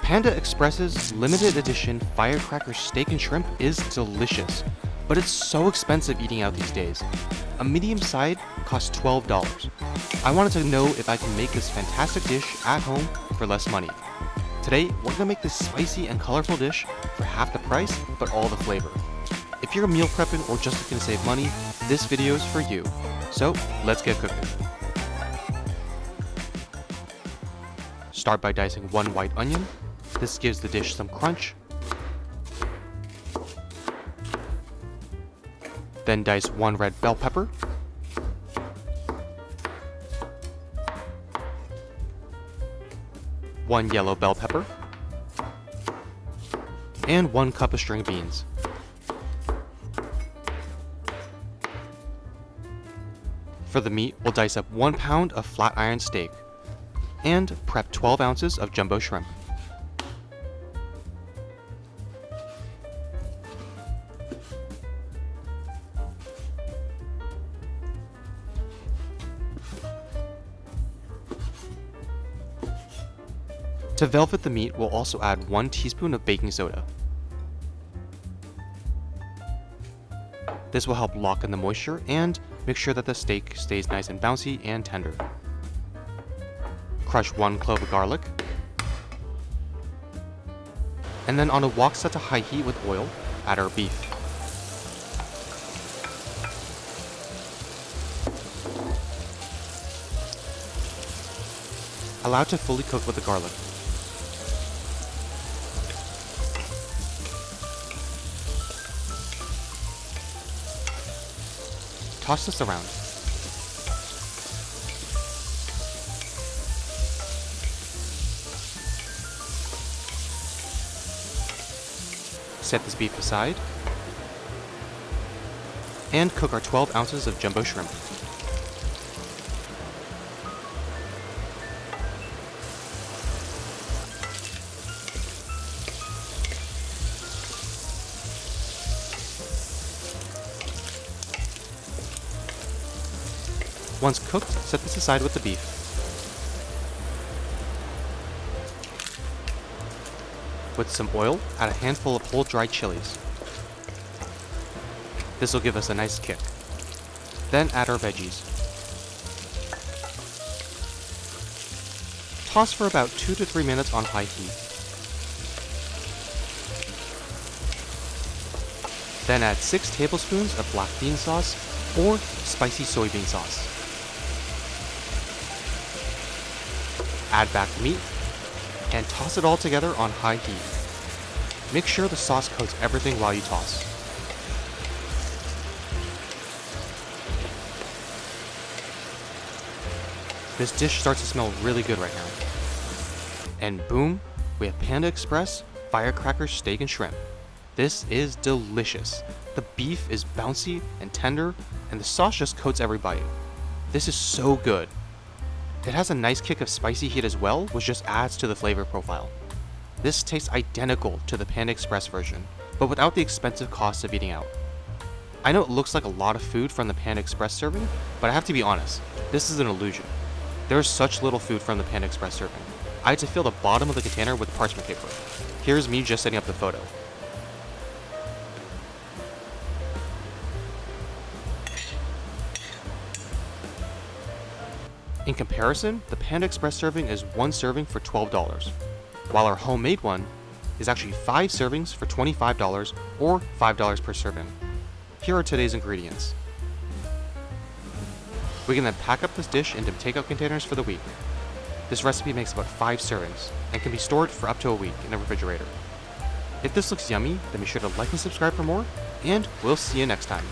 Panda Express's limited edition Firecracker steak and shrimp is delicious, but it's so expensive eating out these days. A medium side costs $12. I wanted to know if I can make this fantastic dish at home for less money. Today, we're gonna make this spicy and colorful dish for half the price, but all the flavor. If you're meal prepping or just looking to save money, this video is for you. So, let's get cooking. Start by dicing one white onion. This gives the dish some crunch. Then dice one red bell pepper. One yellow bell pepper. And 1 cup of string beans. For the meat, we'll dice up 1 pound of flat iron steak and prep 12 ounces of jumbo shrimp. To velvet the meat, we'll also add 1 teaspoon of baking soda. This will help lock in the moisture and make sure that the steak stays nice and bouncy and tender. Crush 1 clove of garlic. And then on a wok set to high heat with oil, add our beef. Allow it to fully cook with the garlic. Toss this around. Set this beef aside. And cook our 12 ounces of jumbo shrimp. Once cooked, set this aside with the beef. With some oil, add a handful of whole dried chilies. This will give us a nice kick. Then add our veggies. Toss for about 2 to 3 minutes on high heat. Then add 6 tablespoons of black bean sauce or spicy soybean sauce. Add back the meat, and toss it all together on high heat. Make sure the sauce coats everything while you toss. This dish starts to smell really good right now. And boom, we have Panda Express Firecracker steak and shrimp. This is delicious. The beef is bouncy and tender, and the sauce just coats every bite. This is so good. It has a nice kick of spicy heat as well, which just adds to the flavor profile. This tastes identical to the Panda Express version, but without the expensive cost of eating out. I know it looks like a lot of food from the Panda Express serving, but I have to be honest, this is an illusion. There is such little food from the Panda Express serving. I had to fill the bottom of the container with parchment paper. Here's me just setting up the photo. In comparison, the Panda Express serving is 1 serving for $12, while our homemade one is actually 5 servings for $25 or $5 per serving. Here are today's ingredients. We can then pack up this dish into takeout containers for the week. This recipe makes about 5 servings and can be stored for up to a week in a refrigerator. If this looks yummy, then be sure to like and subscribe for more, and we'll see you next time.